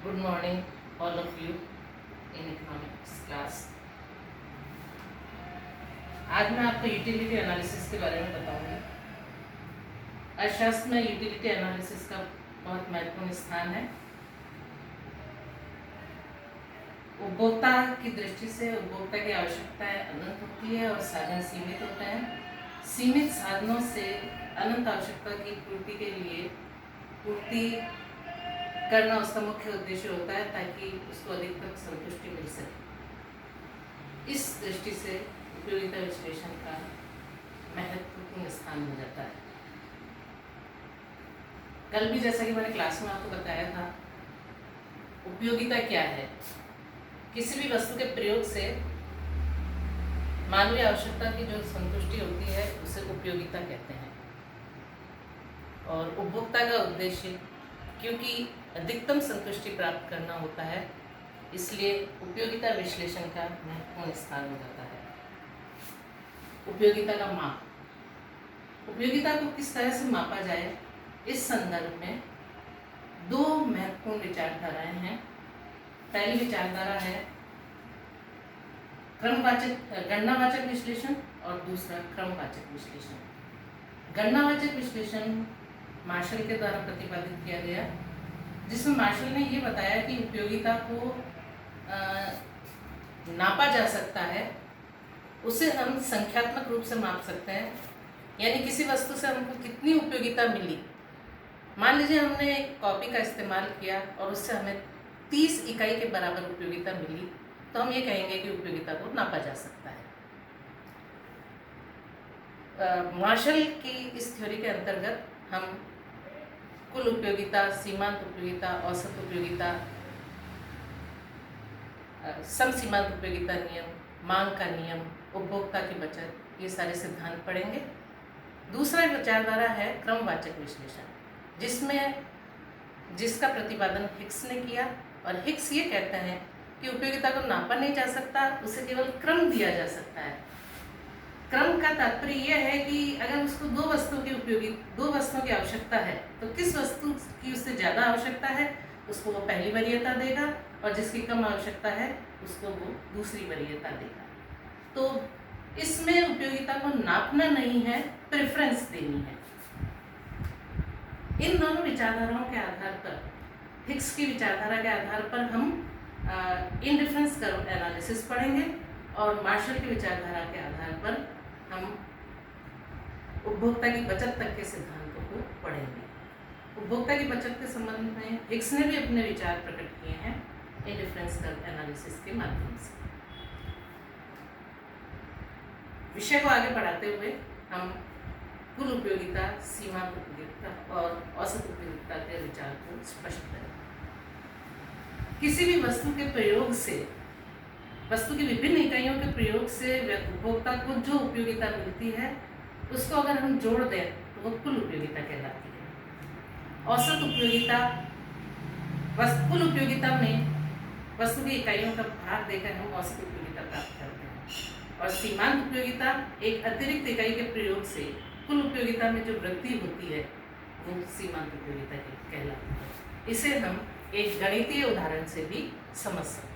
Good morning, all of you in economics class. आज मैं आपको यूटिलिटी एनालिसिस के बारे में बताऊंगी। अर्थशास्त्र में यूटिलिटी एनालिसिस का बहुत महत्वपूर्ण स्थान है। उपभोक्ता की दृष्टि से उपभोक्ता की आवश्यकताएं अनंत होती है और साधन सीमित होते हैं। सीमित साधनों से अनंत आवश्यकता की पूर्ति के लिए पूर्ति करना उसका मुख्य उद्देश्य होता है ताकि उसको अधिकतम संतुष्टि मिल सके। इस दृष्टि से उपयोगिता विश्लेषण का महत्वपूर्ण स्थान हो जाता है। कल भी जैसा कि मैंने क्लास में आपको बताया था, उपयोगिता क्या है। किसी भी वस्तु के प्रयोग से मानवीय आवश्यकता की जो संतुष्टि होती है उसे उपयोगिता कहते हैं। और उपभोक्ता का उद्देश्य क्योंकि अधिकतम संतुष्टि प्राप्त करना होता है, इसलिए उपयोगिता विश्लेषण का महत्वपूर्ण स्थान हो जाता है। उपयोगिता का माप। उपयोगिता को किस तरह से मापा जाए, इस संदर्भ में दो महत्वपूर्ण विचारधाराएं हैं। पहली विचारधारा है गणनावाचक विश्लेषण और दूसरा क्रमवाचक विश्लेषण। गणनावाचक विश्लेषण मार्शल के द्वारा प्रतिपादित किया गया, जिसमें मार्शल ने ये बताया कि उपयोगिता को नापा जा सकता है। उसे हम संख्यात्मक रूप से माप सकते हैं, यानी किसी वस्तु से हमको कितनी उपयोगिता मिली। मान लीजिए हमने एक कॉपी का इस्तेमाल किया और उससे हमें 30 इकाई के बराबर उपयोगिता मिली, तो हम ये कहेंगे कि उपयोगिता को नापा जा सकता है। मार्शल की इस थ्योरी के अंतर्गत हम कुल उपयोगिता, सीमांत उपयोगिता, औसत उपयोगिता, सम सीमांत उपयोगिता नियम, मांग का नियम, उपभोक्ता की बचत, ये सारे सिद्धांत पढ़ेंगे। दूसरा विचारधारा है क्रमवाचक विश्लेषण, जिसका प्रतिपादन हिक्स ने किया। और हिक्स ये कहते हैं कि उपयोगिता को नापा नहीं जा सकता, उसे केवल क्रम दिया जा सकता है। क्रम का तात्पर्य यह है कि अगर उसको दो वस्तुओं की आवश्यकता है, तो किस वस्तु की उससे ज़्यादा आवश्यकता है उसको वो पहली वरीयता देगा, और जिसकी कम आवश्यकता है उसको वो दूसरी वरीयता देगा। तो इसमें उपयोगिता को नापना नहीं है, प्रेफरेंस देनी है। इन दोनों विचारधाराओं के आधार पर, हिक्स की विचारधारा के आधार पर हम इंडिफरेंस कर्व एनालिसिस पढ़ेंगे, और मार्शल की विचारधारा के आधार पर हम उपभोक्ता की बचत तक के सिद्धांतों को पढ़ेंगे। उपभोक्ता की बचत के संबंध में हिक्स ने भी अपने विचार प्रकट किए हैं इंडिफरेंस कर्व एनालिसिस के माध्यम से। विषय को आगे बढ़ाते हुए हम कुल उपयोगिता, सीमांत उपयोगिता और औसत उपयोगिता के विचार को स्पष्ट करेंगे। किसी भी वस्तु के प्रयोग से, वस्तु की विभिन्न इकाइयों के प्रयोग से उपभोक्ता को जो उपयोगिता मिलती है, उसको अगर हम जोड़ दें तो वो कुल उपयोगिता कहलाती है। औसत उपयोगिता, कुल उपयोगिता में वस्तु की इकाइयों का भाग देकर हम औसत उपयोगिता प्राप्त करते हैं। और सीमांत उपयोगिता एक अतिरिक्त इकाई के प्रयोग से कुल उपयोगिता में जो वृद्धि होती है वो सीमांत उपयोगिता कहलाती है। इसे हम एक गणितीय उदाहरण से भी समझ सकते हैं।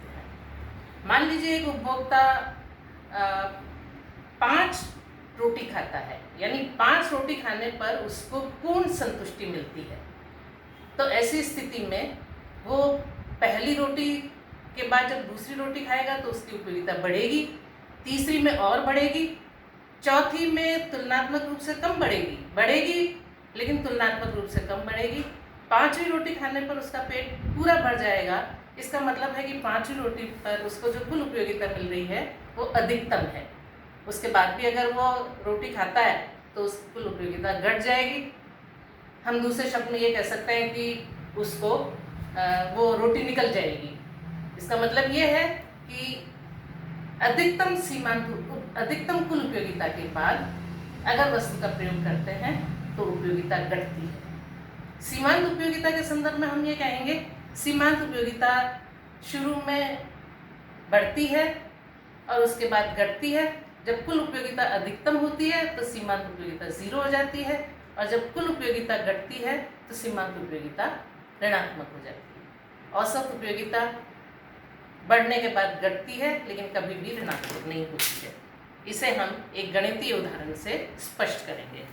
मान लीजिए एक उपभोक्ता 5 रोटी खाता है, यानी 5 रोटी खाने पर उसको पूर्ण संतुष्टि मिलती है। तो ऐसी स्थिति में वो पहली रोटी के बाद जब दूसरी रोटी खाएगा तो उसकी उपयोगिता बढ़ेगी, तीसरी में और बढ़ेगी, चौथी में तुलनात्मक रूप से कम बढ़ेगी लेकिन तुलनात्मक रूप से कम बढ़ेगी। 5वीं रोटी खाने पर उसका पेट पूरा भर जाएगा। इसका मतलब है कि 5वीं रोटी पर उसको जो कुल उपयोगिता मिल रही है वो अधिकतम है। उसके बाद भी अगर वो रोटी खाता है तो उसकी कुल उपयोगिता घट जाएगी। हम दूसरे शब्द में ये कह सकते हैं कि उसको वो रोटी निकल जाएगी। इसका मतलब ये है कि अधिकतम कुल उपयोगिता के बाद अगर वस्तु का प्रयोग करते हैं तो उपयोगिता घटती है। सीमांत उपयोगिता के संदर्भ में हम ये कहेंगे, सीमांत उपयोगिता शुरू में बढ़ती है और उसके बाद घटती है। जब कुल उपयोगिता अधिकतम होती है तो सीमांत उपयोगिता 0 हो जाती है, और जब कुल उपयोगिता घटती है तो सीमांत उपयोगिता ऋणात्मक हो जाती है। औसत उपयोगिता बढ़ने के बाद घटती है लेकिन कभी भी ऋणात्मक नहीं होती है। इसे हम एक गणितीय उदाहरण से स्पष्ट करेंगे।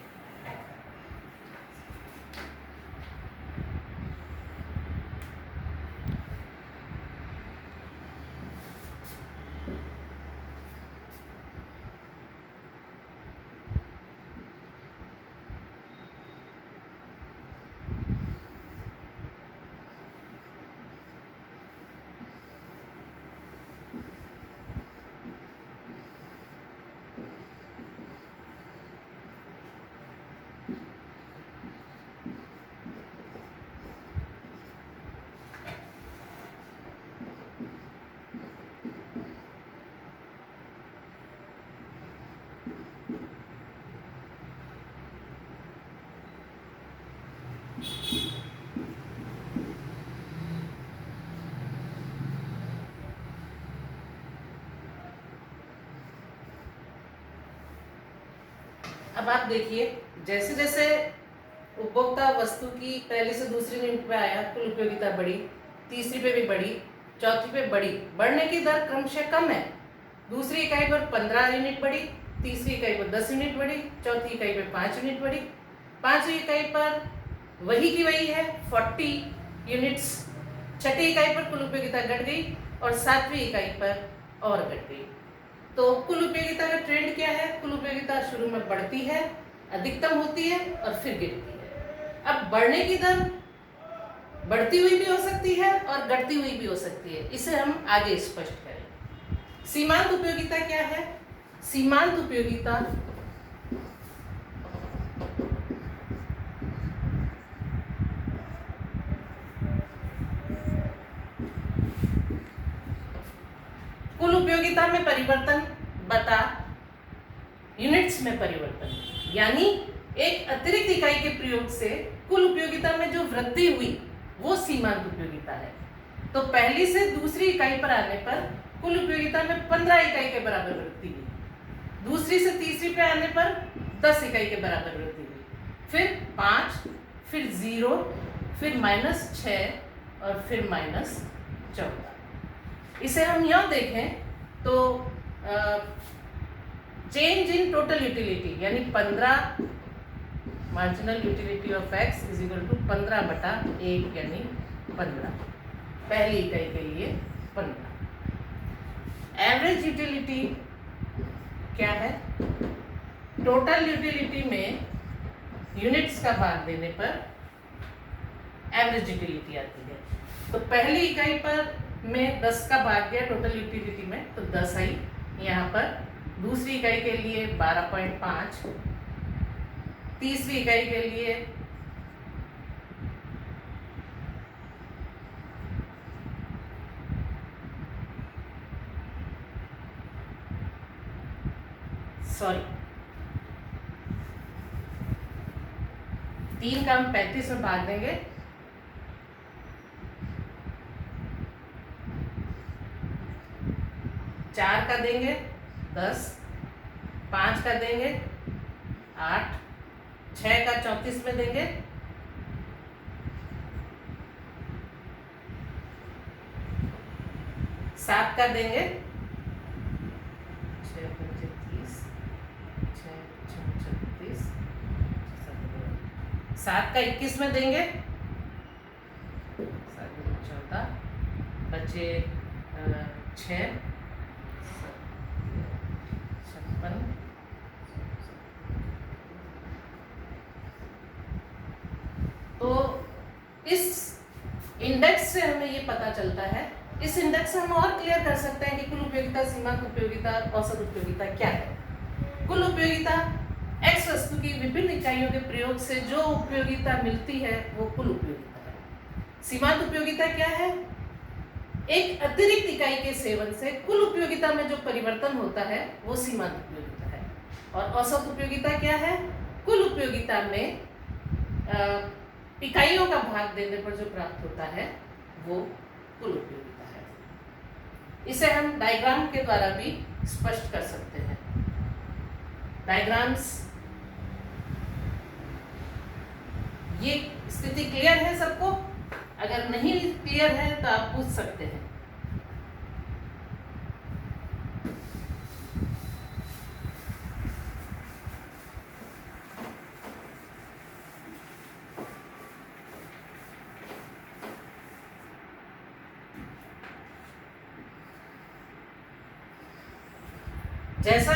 अब आप देखिए, जैसे जैसे उपभोक्ता वस्तु की पहली से दूसरी यूनिट पे आया, कुल उपयोगिता बढ़ी, तीसरी पे भी बढ़ी, चौथी पे बढ़ी। बढ़ने की दर क्रमशः कम है। दूसरी इकाई पर 15 यूनिट बढ़ी, तीसरी इकाई पर 10 यूनिट बढ़ी, चौथी इकाई पर 5 यूनिट बढ़ी, पांचवी इकाई पर वही की वही है 40 यूनिट्स, छठी इकाई पर कुल उपयोगिता घट गई और सातवीं इकाई पर और घट गई। तो कुल उपयोगिता का ट्रेंड क्या है? कुल उपयोगिता शुरू में बढ़ती है, अधिकतम होती है और फिर गिरती है। अब बढ़ने की दर बढ़ती हुई भी हो सकती है और घटती हुई भी हो सकती है। इसे हम आगे स्पष्ट करें। सीमांत उपयोगिता क्या है? सीमांत उपयोगिता कुल उपयोगिता में परिवर्तन बटा यूनिट्स में परिवर्तन, यानी एक अतिरिक्त इकाई के प्रयोग से कुल उपयोगिता में जो वृद्धि हुई वो सीमांत उपयोगिता है। तो पहली से दूसरी इकाई पर आने पर कुल उपयोगिता में 15 इकाई के बराबर वृद्धि हुई, दूसरी से तीसरी पे आने पर 10 इकाई के बराबर वृद्धि हुई, फिर 5, फिर 0, फिर -6 और फिर -14। इसे हम यहाँ देखें तो चेंज इन टोटल यूटिलिटी यानी 15 marginal utility of x is equal to 15/1 यानी 15, पहली इकाई के लिए 15। एवरेज यूटिलिटी क्या है? टोटल यूटिलिटी में यूनिट्स का भाग देने पर एवरेज यूटिलिटी आती है। तो पहली इकाई पर में 10 का भाग गया टोटल यूटिलिटी में, तो 10 आई यहाँ पर। दूसरी इकाई के लिए 12.5, तीसरी इकाई के लिए सॉरी 3 का हम 35 में भाग देंगे, 4 का देंगे 10, 5 का देंगे 8, 6 का 34 में देंगे, 7 का देंगे 6 5 30, 6 6 36, 7 का 21 में देंगे, 7 14 बचे 6 तो इस इंडेक्स से हमें ये पता चलता है। इस इंडेक्स से हम और क्लियर कर सकते हैं कि कुल उपयोगिता, सीमांत उपयोगिता, औसत उपयोगिता क्या है। कुल उपयोगिता x वस्तु की विभिन्न इकाइयों के प्रयोग से जो उपयोगिता मिलती है वो कुल उपयोगिता है। सीमांत उपयोगिता क्या है? एक अतिरिक्त इकाई के सेवन से कुल उपयोगिता में जो परिवर्तन होता है वो सीमांत उपयोगिता है। और औसत उपयोगिता क्या है? कुल उपयोगिता में इकाइयों का भाग देने पर जो प्राप्त होता है वो कुल उपयोगिता है। इसे हम डायग्राम के द्वारा भी स्पष्ट कर सकते हैं। डायग्राम्स, ये स्थिति क्लियर है सबको? अगर नहीं क्लियर है तो आप पूछ सकते हैं। जैसा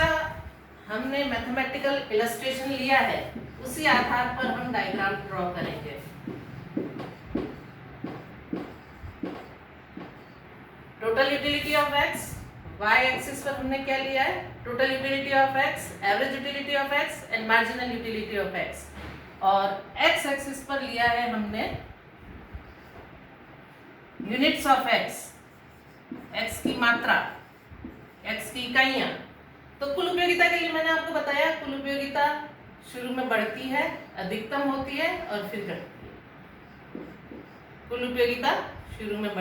हमने मैथमेटिकल इलस्ट्रेशन लिया है उसी आधार पर हम डायग्राम ड्रॉ करेंगे। Total utility of X, Y axis पर हमने क्या लिया है? Total utility of X, average utility of X and marginal utility of X. और एक्स एक्सिस पर लिया है हमने यूनिट्स ऑफ एक्स, एक्स की मात्रा, एक्स की इकाइयां। तो कुल उपयोगिता के लिए मैंने आपको बताया, कुल उपयोगिता शुरू में बढ़ती है, अधिकतम होती है और फिर घटती है। कुल उपयोगिता शुरू में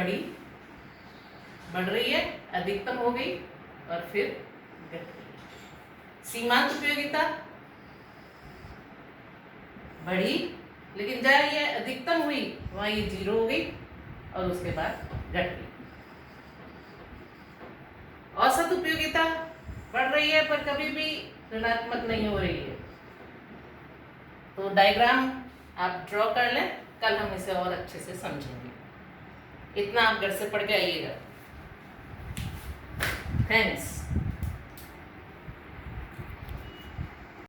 बढ़ रही है, अधिकतम हो गई और फिर घट गई। सीमांत उपयोगिता बढ़ी, लेकिन जहाँ ये अधिकतम हुई वहां ये 0 हो गई और उसके बाद घट गई। औसत उपयोगिता बढ़ रही है पर कभी भी ऋणात्मक नहीं हो रही है। तो डायग्राम आप ड्रॉ कर लें, कल हम इसे और अच्छे से समझेंगे। इतना आप घर से पढ़ के आइएगा। थैंक्स।